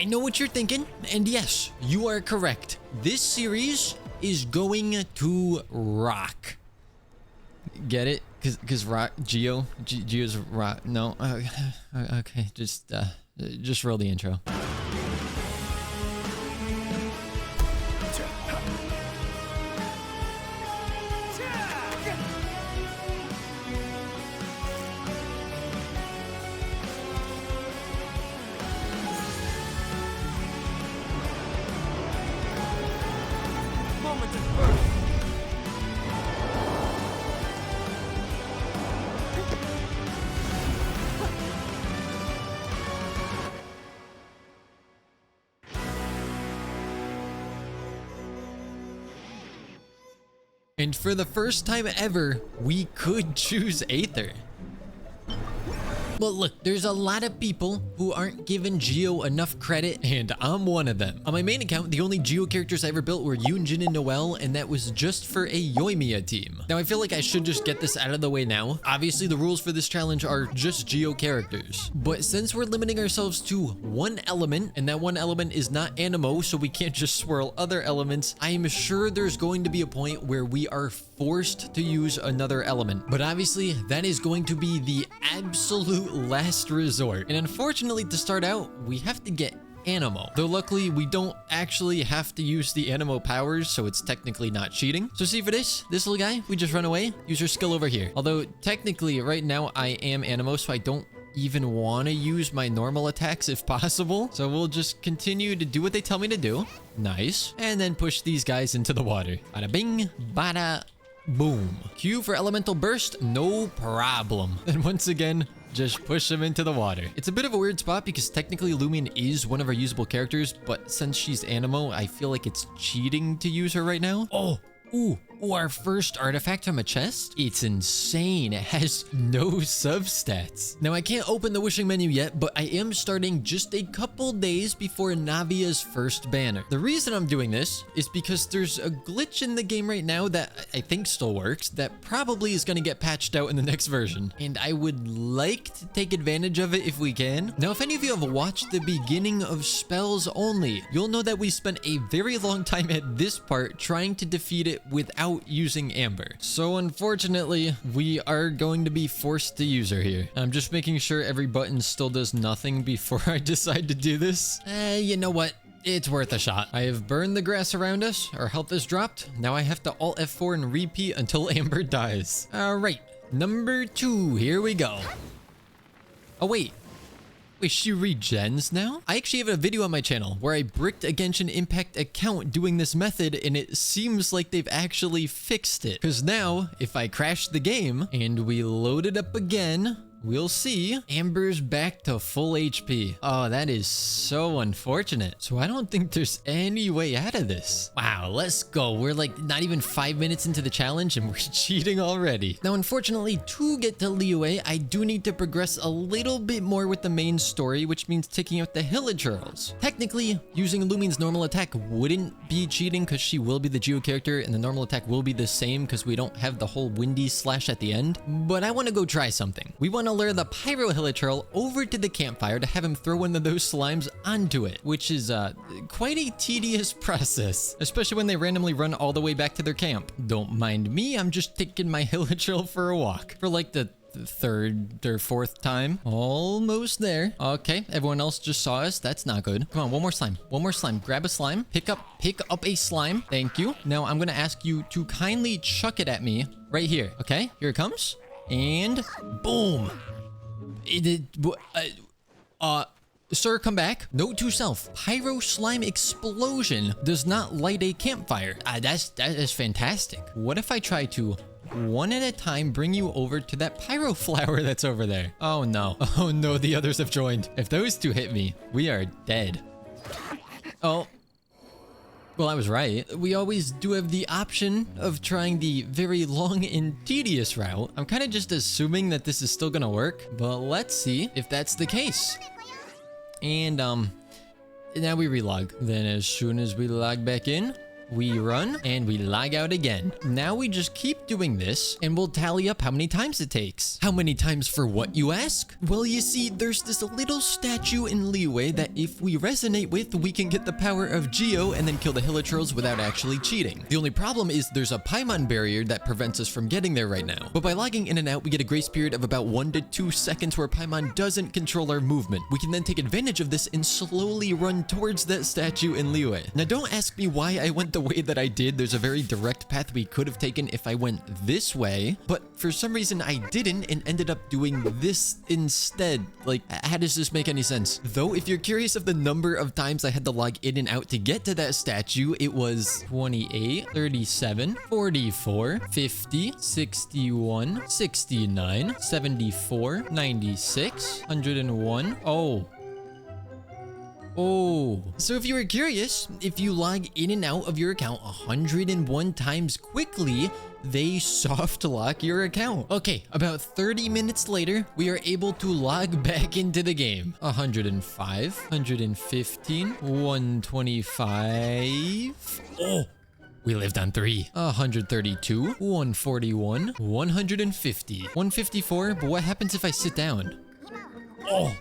I know what you're thinking, and yes, you are correct. This series is going to rock. Get it? Cause rock Geo's rock. No, okay, just roll the intro. And for the first time ever, we could choose Aether. But look, there's a lot of people who aren't giving Geo enough credit, and I'm one of them. On my main account, the only Geo characters I ever built were Yoon, Jin, and Noelle, and that was just for a Yoimiya team. Now, I feel like I should just get this out of the way now. Obviously, the rules for this challenge are just Geo characters. But since we're limiting ourselves to one element, and that one element is not Animo, so we can't just swirl other elements, I'm sure there's going to be a point where we are forced to use another element. But obviously, that is going to be the absolute last resort. And unfortunately, to start out, we have to get Animo. Though luckily, we don't actually have to use the Animo powers, so it's technically not cheating. So see for this little guy, we just run away, use our skill over here. Although technically right now I am Animo, so I don't even want to use my normal attacks if possible. So we'll just continue to do what they tell me to do. Nice. And then push these guys into the water. Bada bing, bada boom. Q for elemental burst, no problem. And once again, just push them into the water. It's a bit of a weird spot because technically Lumion is one of our usable characters, but since she's Animo, I feel like it's cheating to use her right now. Oh, ooh, our first artifact from a chest? It's insane. It has no substats. Now, I can't open the wishing menu yet, but I am starting just a couple days before Navia's first banner. The reason I'm doing this is because there's a glitch in the game right now that I think still works that probably is going to get patched out in the next version. And I would like to take advantage of it if we can. Now, if any of you have watched the beginning of Spells Only, you'll know that we spent a very long time at this part trying to defeat it without using Amber. So unfortunately, we are going to be forced to use her here. I'm just making sure every button still does nothing before I decide to do this. You know what? It's worth a shot. I have burned the grass around us. Our health is dropped. Now I have to Alt F4 and repeat until Amber dies. All right, number 2. Here we go. Oh, wait. Wait, she regens now? I actually have a video on my channel where I bricked a Genshin Impact account doing this method, and it seems like they've actually fixed it. Because now, if I crash the game and we load it up again, we'll see Amber's back to full HP. Oh, that is so unfortunate. So I don't think there's any way out of this. Wow, let's go. We're like not even 5 minutes into the challenge and we're cheating already. Now, unfortunately, to get to Liyue, I do need to progress a little bit more with the main story, which means taking out the Hilichurls. Technically, using Lumion's normal attack wouldn't be cheating because she will be the Geo character and the normal attack will be the same because we don't have the whole windy slash at the end. But I want to go try something. We want to lure the Pyro Hilichurl over to the campfire to have him throw one of those slimes onto it, which is quite a tedious process, especially when they randomly run all the way back to their camp. Don't mind me, I'm just taking my Hilichurl for a walk for like the third or fourth time. Almost there. Okay, everyone else just saw us. That's not good. Come on, one more slime. One more slime. Grab a slime. Pick up a slime. Thank you. Now I'm gonna ask you to kindly chuck it at me right here. Okay, here it comes. And boom. Sir, come back. Note to self: Pyro Slime Explosion does not light a campfire. That is fantastic. What if I try to, one at a time, bring you over to that Pyro Flower that's over there? Oh no. Oh no, the others have joined. If those two hit me, we are dead. Oh. Well, I was right. We always do have the option of trying the very long and tedious route. I'm kind of just assuming that this is still gonna work, but let's see if that's the case. And now we relog. Then as soon as we log back in, we run, and we log out again. Now we just keep doing this, and we'll tally up how many times it takes. How many times for what, you ask? Well, you see, there's this little statue in Leeway that if we resonate with, we can get the power of Geo and then kill the Hilichurls without actually cheating. The only problem is there's a Paimon barrier that prevents us from getting there right now. But by logging in and out, we get a grace period of about 1 to 2 seconds where Paimon doesn't control our movement. We can then take advantage of this and slowly run towards that statue in Leeway. Now, don't ask me why I went the way that I did. There's a very direct path we could have taken if I went this way, but for some reason I didn't and ended up doing this instead. Like, how does this make any sense? Though, if you're curious of the number of times I had to log in and out to get to that statue, it was 28, 37, 44, 50, 61, 69, 74, 96, 101. Oh, so if you were curious, if you log in and out of your account 101 times quickly, they soft lock your account. Okay, about 30 minutes later, we are able to log back into the game. 105, 115, 125. Oh, we lived on 3. 132, 141, 150, 154. But what happens if I sit down? Oh.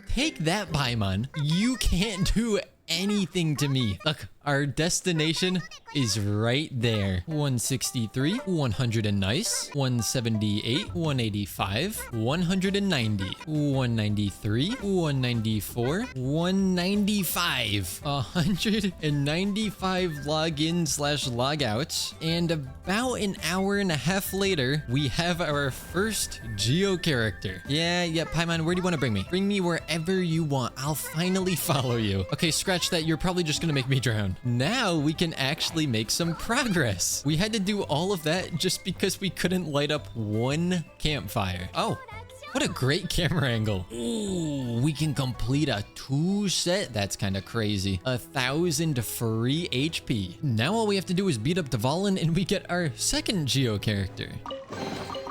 Take that, Paimon. You can't do anything to me. Look, our destination is right there. 163, 100 and nice, 178, 185, 190, 193, 194, 195, 195 login/logouts, and about an hour and a half later, we have our first Geo character. Yeah, Paimon, where do you want to bring me? Bring me wherever you want. I'll finally follow you. Okay, scratch that. You're probably just gonna make me drown. Now we can actually make some progress. We had to do all of that just because we couldn't light up one campfire. Oh, what a great camera angle. Ooh, we can complete a 2 set. That's kind of crazy. 1,000 free HP. Now all we have to do is beat up Dvalin and we get our second Geo character.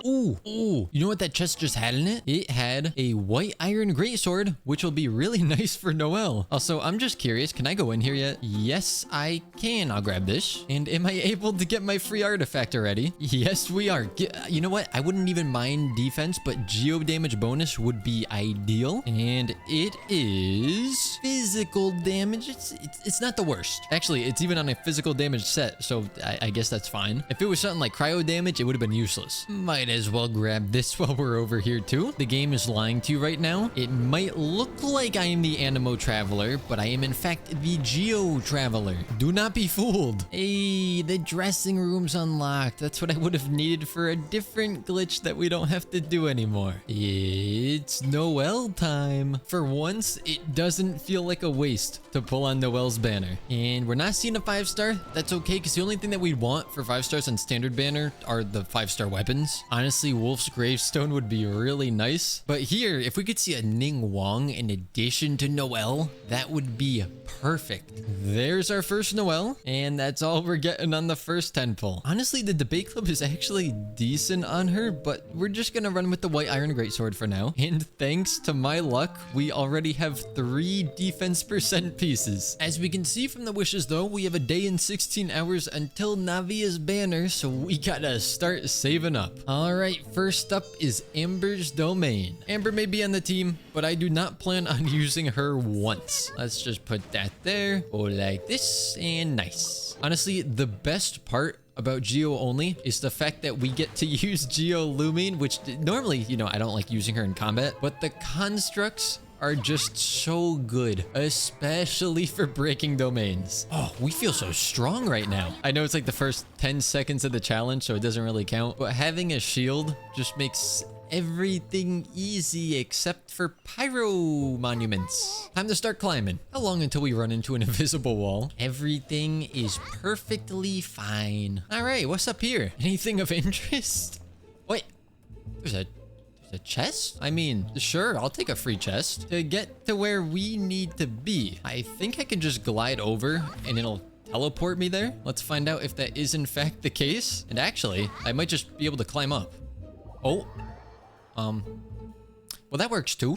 Ooh, you know what that chest just had in it? It had a white iron greatsword, which will be really nice for Noelle. Also, I'm just curious, can I go in here yet? Yes, I can. I'll grab this. And am I able to get my free artifact already? Yes, we are. You know what? I wouldn't even mind defense, but geo damage bonus would be ideal. And it is physical damage. It's not the worst. Actually, it's even on a physical damage set, so I guess that's fine. If it was something like cryo damage, it would have been useless. Might as well grab this while we're over here too. The game is lying to you right now. It might look like I am the Animo Traveler, but I am in fact the Geo Traveler. Do not be fooled. Hey, the dressing room's unlocked. That's what I would have needed for a different glitch that we don't have to do anymore. It's Noelle time. For once, it doesn't feel like a waste to pull on Noelle's banner. And we're not seeing a 5-star. That's okay, because the only thing that we want for 5 stars on standard banner are the 5-star weapons. Honestly, Wolf's Gravestone would be really nice. But here, if we could see a Ning Wong in addition to Noelle, that would be perfect. There's our first Noelle, and that's all we're getting on the first 10 pull. Honestly, the debate club is actually decent on her, but we're just gonna run with the white iron greatsword for now. And thanks to my luck, we already have 3 defense percent pieces. As we can see from the wishes though, we have a day and 16 hours until Navia's banner, so we gotta start saving up. Alright, first up is Amber's domain. Amber may be on the team, but I do not plan on using her once. Let's just put that there, go like this, and nice. Honestly, the best part about Geo only is the fact that we get to use Geo Lumine, which normally, you know, I don't like using her in combat, but the constructs are just so good, especially for breaking domains. Oh, we feel so strong right now. I know it's like the first 10 seconds of the challenge, so it doesn't really count, but having a shield just makes everything easy except for pyro monuments. Time to start climbing. How long until we run into an invisible wall? Everything is perfectly fine. All right, what's up here? Anything of interest? Wait, there's a chest? I mean, sure, I'll take a free chest. To get to where we need to be, I think I can just glide over and it'll teleport me there. Let's find out if that is in fact the case. And actually, I might just be able to climb up. Oh, well, that works too.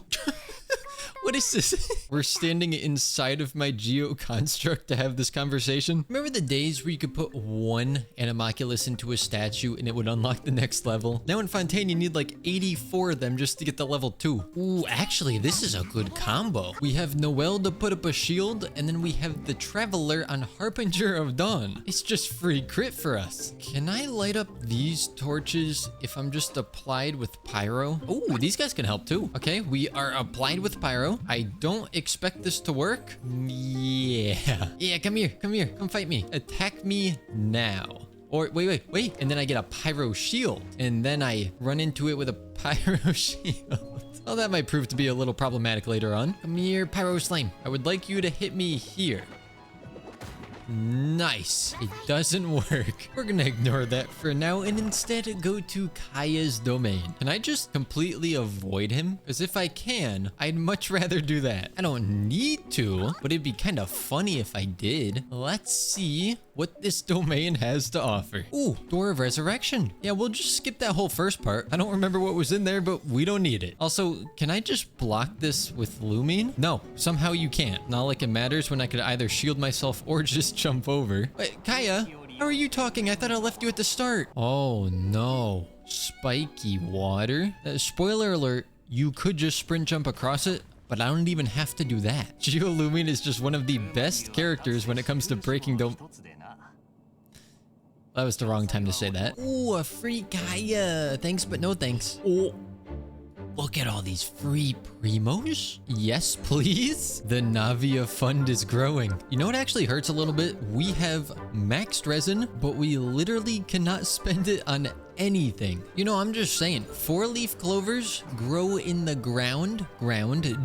What is this? We're standing inside of my Geo construct to have this conversation. Remember the days where you could put one Animoculus into a statue and it would unlock the next level? Now in Fontaine, you need like 84 of them just to get to level 2. Ooh, actually, this is a good combo. We have Noel to put up a shield, and then we have the Traveler on Harbinger of Dawn. It's just free crit for us. Can I light up these torches if I'm just applied with Pyro? Ooh, these guys can help too. Okay, we are applied with Pyro. I don't expect this to work. Yeah. Yeah, come here. Come here. Come fight me. Attack me now. Or wait. And then I get a Pyro shield. And then I run into it with a Pyro shield. Well, that might prove to be a little problematic later on. Come here, Pyro Slime. I would like you to hit me here. Nice. It doesn't work. We're gonna ignore that for now and instead go to Kaya's domain. Can I just completely avoid him? Because if I can, I'd much rather do that. I don't need to, but it'd be kind of funny if I did. Let's see what this domain has to offer. Ooh, Door of Resurrection. Yeah, we'll just skip that whole first part. I don't remember what was in there, but we don't need it. Also, can I just block this with Lumine? No, somehow you can't. Not like it matters when I could either shield myself or just jump over. Wait, Kaya, how are you talking? I thought I left you at the start. Oh no, spiky water. Spoiler alert, you could just sprint jump across it, but I don't even have to do that. Geolumine is just one of the best characters when it comes to breaking dome. That was the wrong time to say that. Ooh, a free Kaya. Thanks, but no thanks. Oh, look at all these free primos. Yes, please. The Navia fund is growing. You know what actually hurts a little bit? We have maxed resin, but we literally cannot spend it on anything. You know, I'm just saying, 4-leaf clovers grow in the ground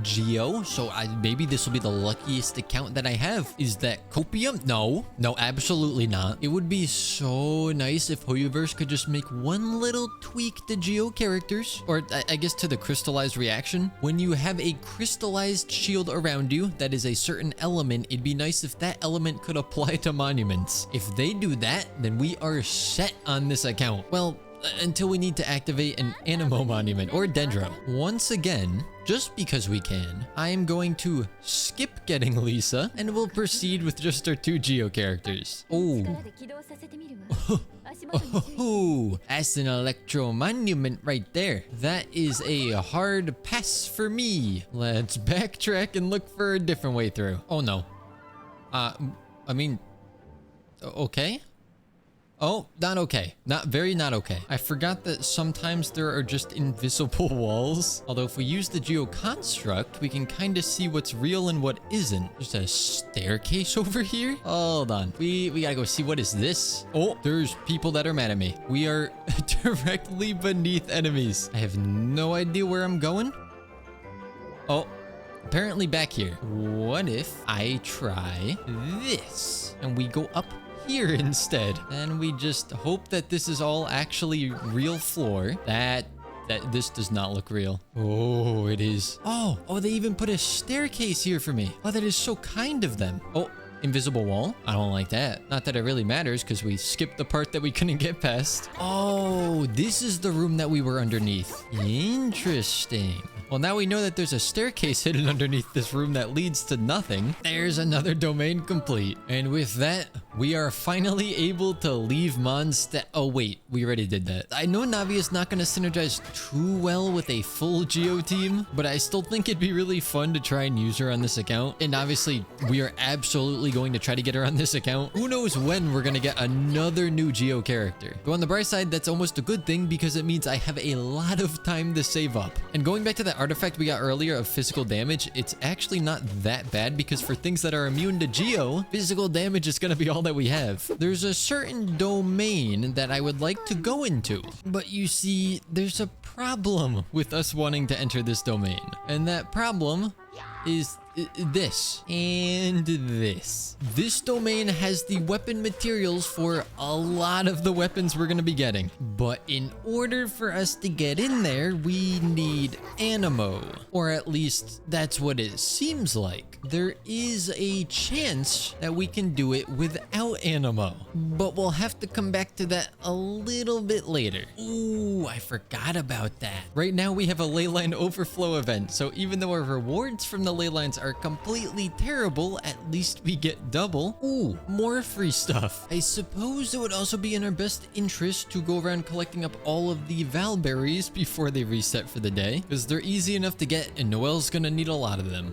Geo. So maybe this will be the luckiest account that I have. Is that copium? No, absolutely not. It would be so nice if Hoyoverse could just make one little tweak to Geo characters, or I guess to the crystallized reaction. When you have a crystallized shield around you that is a certain element, it'd be nice if that element could apply to monuments. If they do that, then we are set on this account. Well, until we need to activate an Animo monument or Dendro. Once again, just because we can, I am going to skip getting Lisa and we'll proceed with just our 2 Geo characters. Oh, that's an Electro monument right there. That is a hard pass for me. Let's backtrack and look for a different way through. Oh no. I mean, okay. Oh, not okay. Not okay. I forgot that sometimes there are just invisible walls. Although if we use the Geo construct, we can kind of see what's real and what isn't. There's a staircase over here. Hold on. We gotta go see what is this. Oh, there's people that are mad at me. We are directly beneath enemies. I have no idea where I'm going. Oh, apparently back here. What if I try this and we go up here instead? And we just hope that this is all actually real floor. That this does not look real. Oh, it is. Oh, they even put a staircase here for me. Oh, that is so kind of them. Oh, invisible wall. I don't like that. Not that it really matters because we skipped the part that we couldn't get past. Oh, this is the room that we were underneath. Interesting. Well, now we know that there's a staircase hidden underneath this room that leads to nothing. There's another domain complete. And with that, we are finally able to leave Mondstadt. Oh, wait, we already did that. I know Navia is not going to synergize too well with a full Geo team, but I still think it'd be really fun to try and use her on this account. And obviously, we are absolutely going to try to get her on this account. Who knows when we're going to get another new Geo character. But on the bright side, that's almost a good thing because it means I have a lot of time to save up. And going back to that artifact we got earlier of physical damage, it's actually not that bad because for things that are immune to Geo, physical damage is going to be all that we have. There's a certain domain that I would like to go into, but you see, there's a problem with us wanting to enter this domain. And that problem is this and this. This domain has the weapon materials for a lot of the weapons we're gonna be getting. But in order for us to get in there, we need Animo. Or at least that's what it seems like. There is a chance that we can do it without Animo. But we'll have to come back to that a little bit later. Ooh, I forgot about that. Right now we have a leyline overflow event. So even though our rewards from the ley lines are completely terrible, at least we get double. Ooh, more free stuff. I suppose it would also be in our best interest to go around collecting up all of the Valberries before they reset for the day, because they're easy enough to get and Noelle's gonna need a lot of them.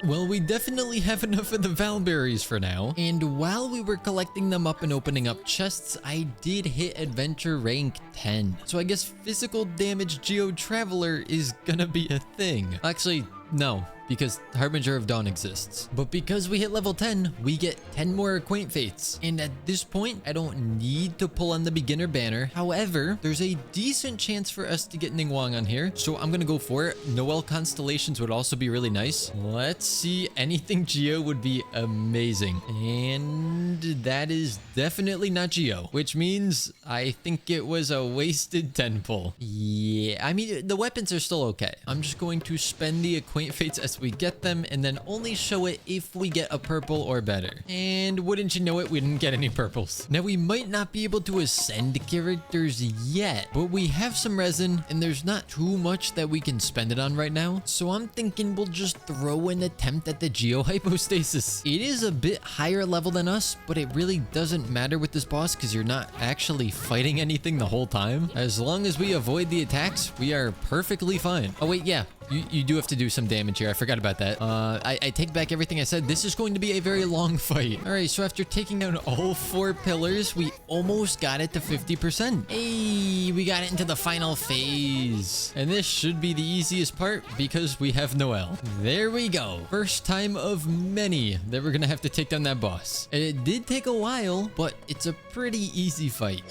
Well, we definitely have enough of the Valberries for now. And while we were collecting them up and opening up chests, I did hit adventure rank 10. So I guess physical damage Geo Traveler is gonna be a thing. Actually, no, because Harbinger of Dawn exists. But because we hit level 10, we get 10 more Acquaint Fates. And at this point, I don't need to pull on the beginner banner. However, there's a decent chance for us to get Ningguang on here. So I'm gonna go for it. Noelle Constellations would also be really nice. Let's see, anything Geo would be amazing. And that is definitely not Geo, which means I think it was a wasted 10 pull. Yeah, I mean, the weapons are still okay. I'm just going to spend the Acquaint Fates as we get them and then only show it if we get a purple or better. And wouldn't you know it, we didn't get any purples. Now we might not be able to ascend characters yet, but we have some resin and there's not too much that we can spend it on right now. So I'm thinking we'll just throw an attempt at the Geo Hypostasis. It is a bit higher level than us, but it really doesn't matter with this boss because you're not actually fighting anything the whole time. As long as we avoid the attacks, we are perfectly fine. Oh wait, yeah. You do have to do some damage here. I forgot about that. I take back everything I said. This is going to be a very long fight. All right, so after taking down all 4 pillars, we almost got it to 50%. Hey, we got it into the final phase. And this should be the easiest part because we have Noelle. There we go. First time of many that we're gonna have to take down that boss. It did take a while, but it's a pretty easy fight.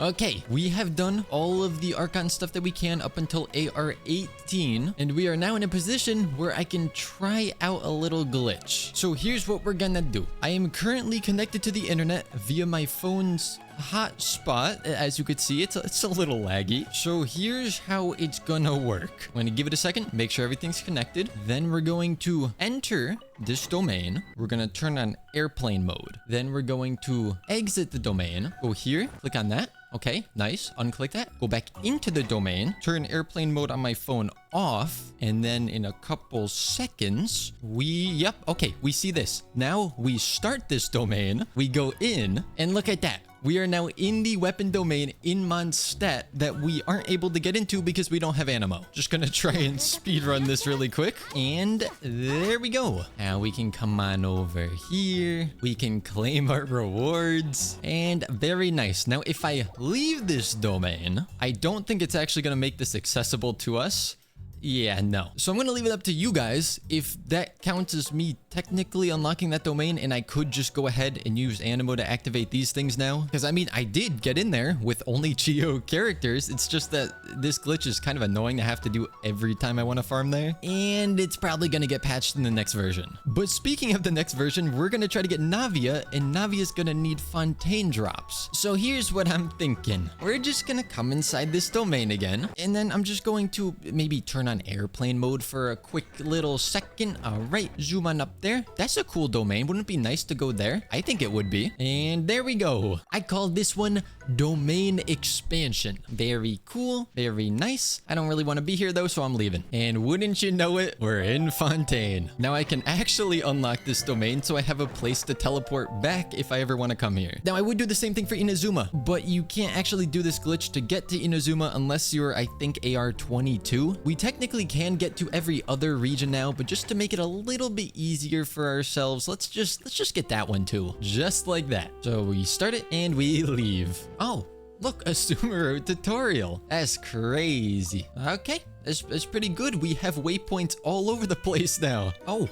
Okay, we have done all of the Archon stuff that we can up until AR 18, and we are now in a position where I can try out a little glitch. So here's what we're gonna do. I am currently connected to the internet via my phone's hotspot. As you could see, it's a little laggy. So here's how it's gonna work. I'm gonna give it a second, make sure everything's connected. Then we're going to enter this domain. We're gonna turn on airplane mode. Then we're going to exit the domain. Go here, click on that. Okay, nice. Unclick that. Go back into the domain. Turn airplane mode on my phone off. And then in a couple seconds, yep, okay, we see this. Now we start this domain. We go in and look at that. We are now in the weapon domain in Mondstadt that we aren't able to get into because we don't have Animo. Just gonna try and speedrun this really quick. And there we go. Now we can come on over here. We can claim our rewards. And very nice. Now, if I leave this domain, I don't think it's actually gonna make this accessible to us. Yeah, no. So I'm gonna leave it up to you guys if that counts as me technically unlocking that domain, and I could just go ahead and use Animo to activate these things now. Because I mean, I did get in there with only Geo characters. It's just that this glitch is kind of annoying to have to do every time I want to farm there. And it's probably gonna get patched in the next version. But speaking of the next version, we're gonna try to get Navia, and Navia's gonna need Fontaine drops. So here's what I'm thinking. We're just gonna come inside this domain again, and then I'm just going to maybe turn on airplane mode for a quick little second. All right, zoom on up there. That's a cool domain. Wouldn't it be nice to go there? I think it would be. And there we go. I call this one Domain Expansion. Very cool. Very nice. I don't really want to be here though, so I'm leaving. And wouldn't you know it, we're in Fontaine. Now I can actually unlock this domain so I have a place to teleport back if I ever want to come here. Now I would do the same thing for Inazuma, but you can't actually do this glitch to get to Inazuma unless you're, I think, AR 22. We technically can get to every other region now, but just to make it a little bit easier for ourselves, let's just get that one too. Just like that. So we start it and we leave. Oh, Look, a Sumeru tutorial. That's crazy. Okay, that's pretty good. We have waypoints all over the place now. Oh.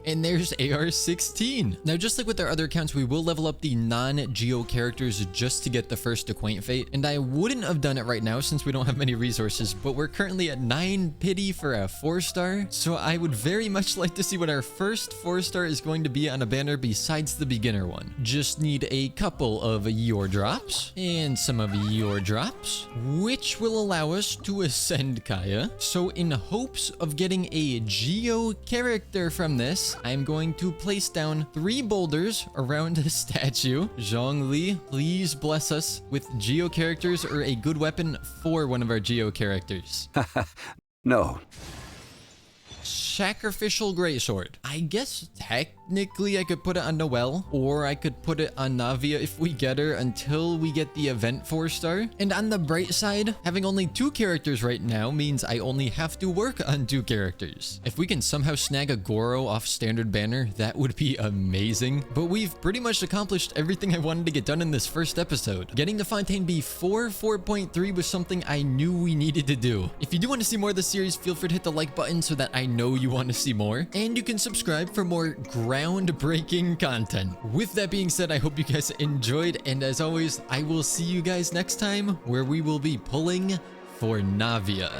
And there's AR-16. Now, just like with our other accounts, we will level up the non-Geo characters just to get the first Acquaint Fate. And I wouldn't have done it right now since we don't have many resources, but we're currently at 9 pity for a 4-star. So I would very much like to see what our first 4-star is going to be on a banner besides the beginner one. Just need a couple of your drops and some of your drops, which will allow us to ascend Kaya. So in hopes of getting a Geo character from this, I'm going to place down 3 boulders around the statue. Zhongli, please bless us with Geo characters or a good weapon for one of our Geo characters. No. Sacrificial Greatsword. I guess technically I could put it on Noelle, or I could put it on Navia if we get her until we get the event 4-star. And on the bright side, having only 2 characters right now means I only have to work on 2 characters. If we can somehow snag a Goro off standard banner, that would be amazing. But we've pretty much accomplished everything I wanted to get done in this first episode. Getting to Fontaine before 4.3 was something I knew we needed to do. If you do want to see more of the series, feel free to hit the like button so that I know you want to see more, and you can subscribe for more groundbreaking content. With that being said, I hope you guys enjoyed, and as always, I will see you guys next time where we will be pulling for Navia.